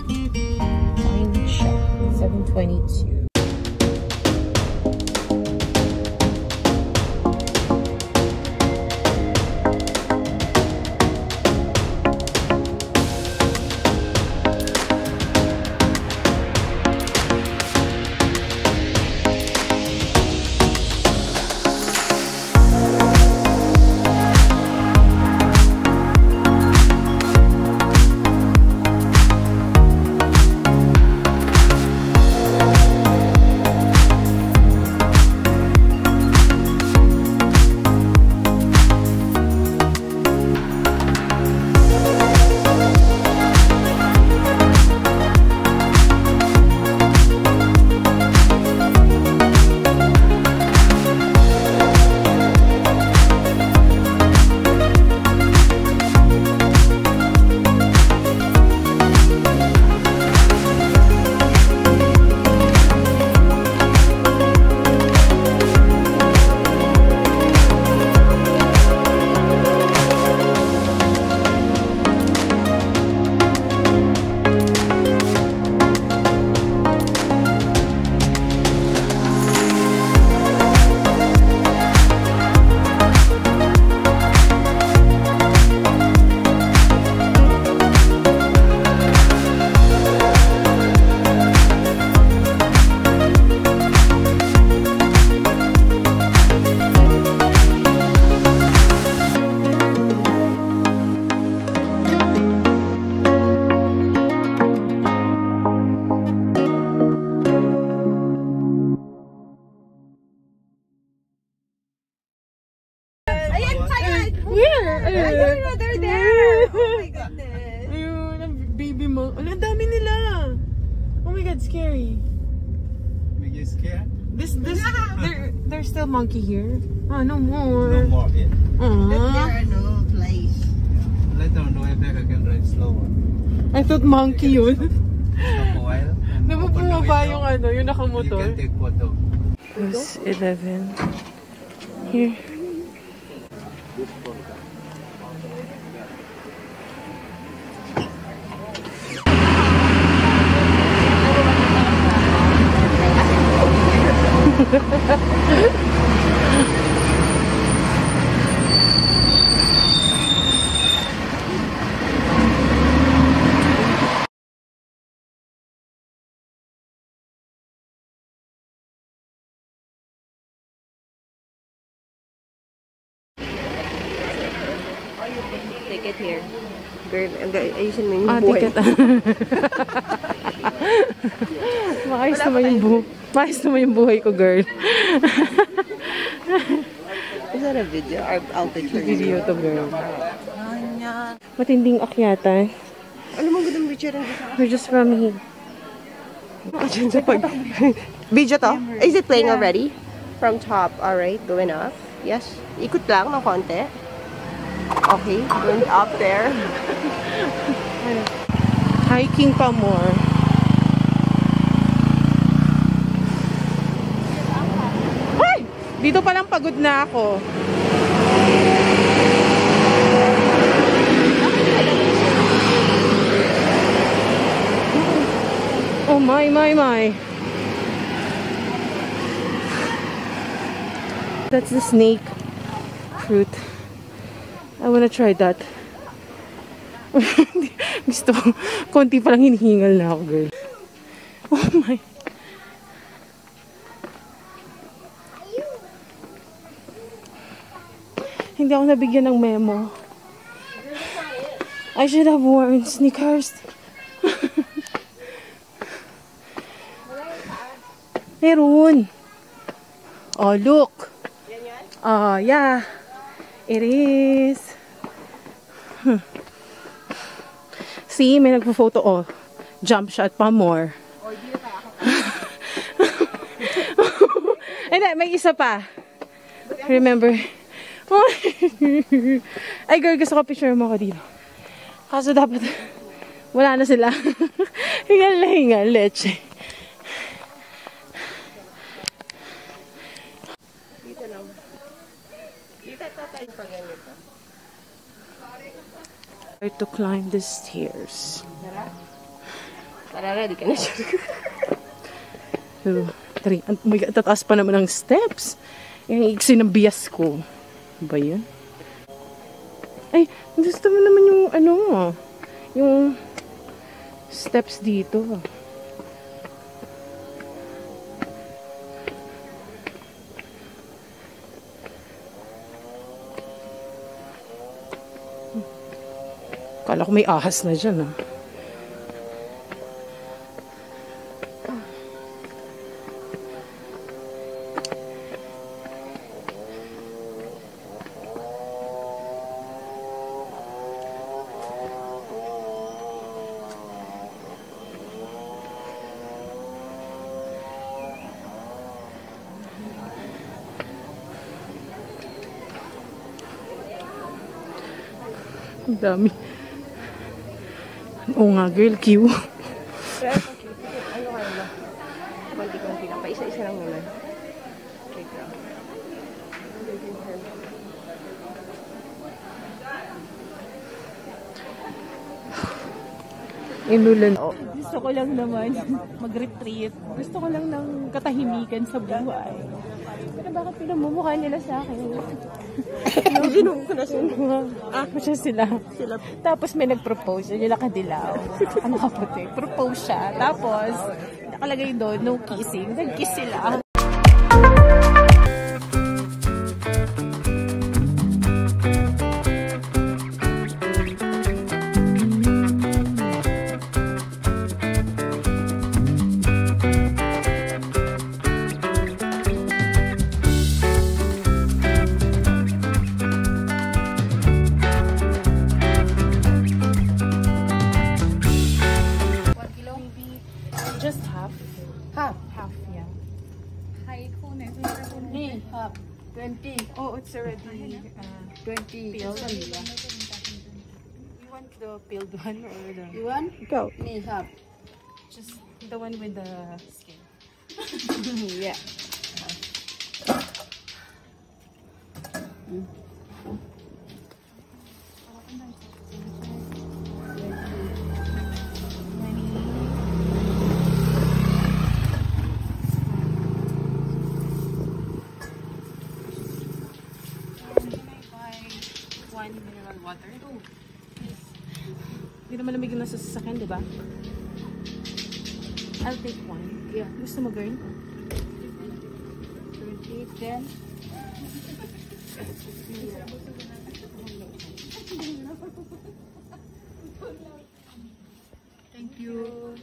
Fine siya. 722. Ang dami nila. Oh my god, scary. We get scared? There's still monkey here. Oh, no more. No more here. There are no place. Later on the way back, I can drive slower. I thought monkey yun. Stop a while. Napapumaba yung ano, yung nakamotor. You can take photo. Plus 11. Here. Ticket here. Girl, ayusin mo yung buhay. Ticket. Maayos naman yung buhay ko, girl. Is that a video? I'll picture Video to, girl. Matinding akyatan. Ano mong gandang picture rin? We're just from here. Video to? Is it playing already? From top, alright, going up. Yes. Ikot lang ng konti. Okay, going up there. Hiking pa more. Ay! Dito palang pagod na ako. Oh my. That's the snake fruit. I wanna try that. Gusto ko. Konti palang hinihingal na ako, girl. Oh my. Hindi ako nabigyan ng memo. I should have worn sneakers. Meron. Oh, look. Oh, yeah. It is. See, may nagpo-photo. Oh, jump shot pa more. Hindi, may isa pa. Remember? Ay, girl, gusto ko picture mo ako dito. Kaso dapat, wala na sila. Hingal na hingal, leche. Dito lang. Dito tayo pa ganito. To climb the stairs. Tara, ready ka na siya. 2, 3. Oh my God, tataas pa naman ang steps. Yung iksi ng bias ko. Ba yun? Ay, gusto mo naman yung ano, yung steps dito. Kala ko may ahas na dyan, ah. Ang dami. Oo nga, girl, Q. Ano kayo na? Konti-konti lang. Pa-isa-isa lang naman. Wait lang. Inulan. Gusto ko lang naman mag-retreat. Gusto ko lang ng katahimikan sa buhay. Pero bakit pinamumukha nila sa akin? Ginuho ko na sila. Siya sila. Tapos may nag-propose. Yun yung nakadilaw. Ano ka puti? Propose siya. Tapos, nakalagay doon, no kissing. Nag-kiss sila. Just half. Half. Half, yeah. Me, half. 20. Oh, it's already 20. peeled. You want the peeled one or the... You want? Go. Me, half. Just the one with the skin. Yeah. One mineral water. Hindi naman lamig na sa sasakyan, di ba? I'll take one. Yeah. Gusto mo, girl? 20, 10. Thank you.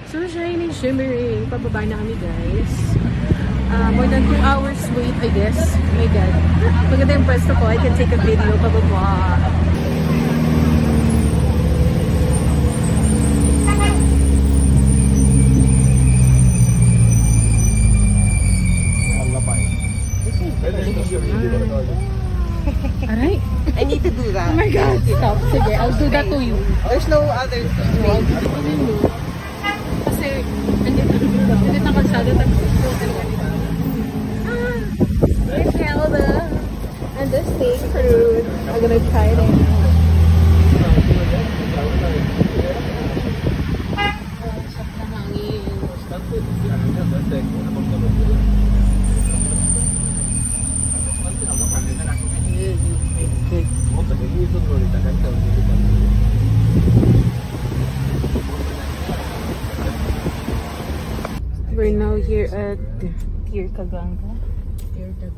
So shiny, shimmering. Pababa na kami, guys. More than 2 hours wait, I guess. Oh my God. Maganda yung pwesto ko. I can take a video pababa. Aray. I need to do that. Oh my God. Stop. Sige, I'll do that to you. There's no other way. Kasi, hindi na kalsada. There's Zelda and the steak fruit. I'm gonna try it. We're now here at Tirtha Ganga.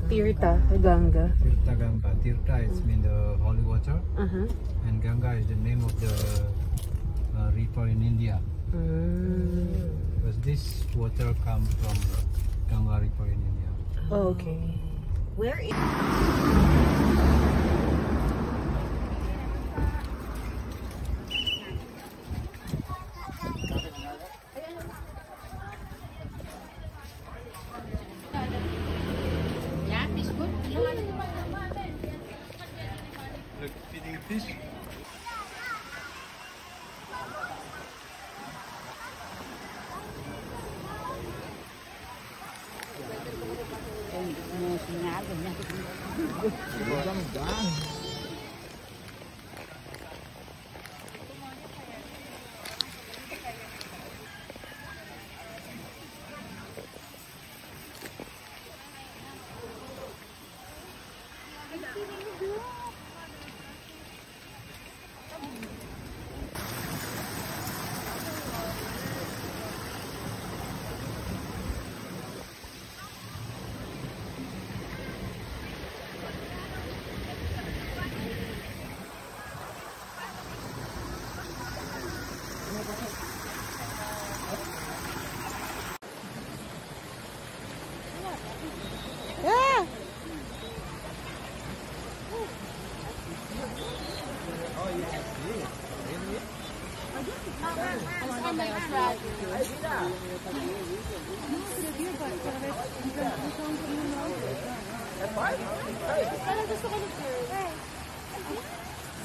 Tirtha Ganga. Tirtha Ganga. Tirtha is mean the holy water, and Ganga is the name of the river in India. Because this water comes from Ganga river in India. Oh, okay. Where is... Look, feeding fish.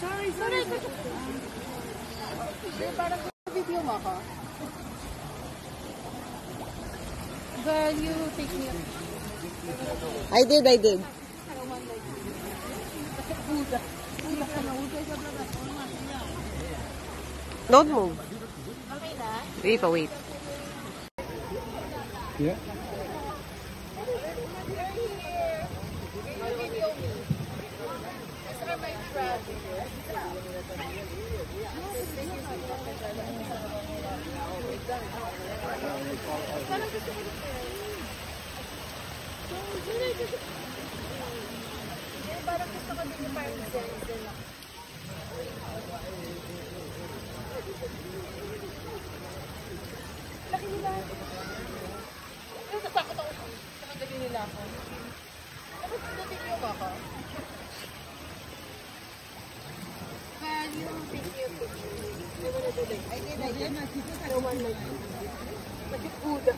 Sorry, sorry. Parang video mo ako. Girl, you take me up. I did. Don't move. Okay na? Wait. Yeah. Parang gusto ko din yung parang dyan. Laki nila. Pero natakot ako. Nakagaling nila ako. Bakit na-video ba ako? Value, picture. I did. No one like you. Nagkipuda.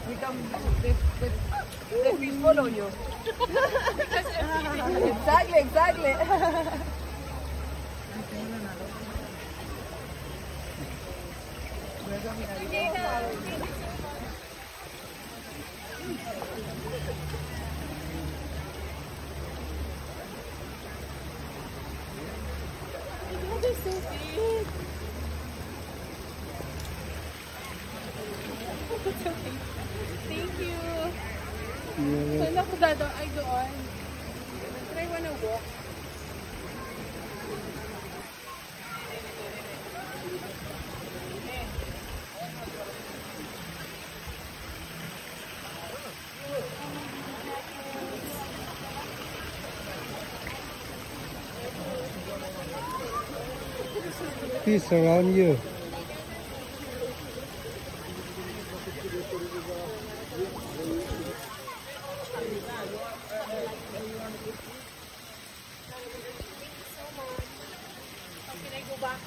We come, let me follow you. Exactly. They're so big. Thank you. Saan ako ay doon. Try wanna walk. Peace around you. Can I go back?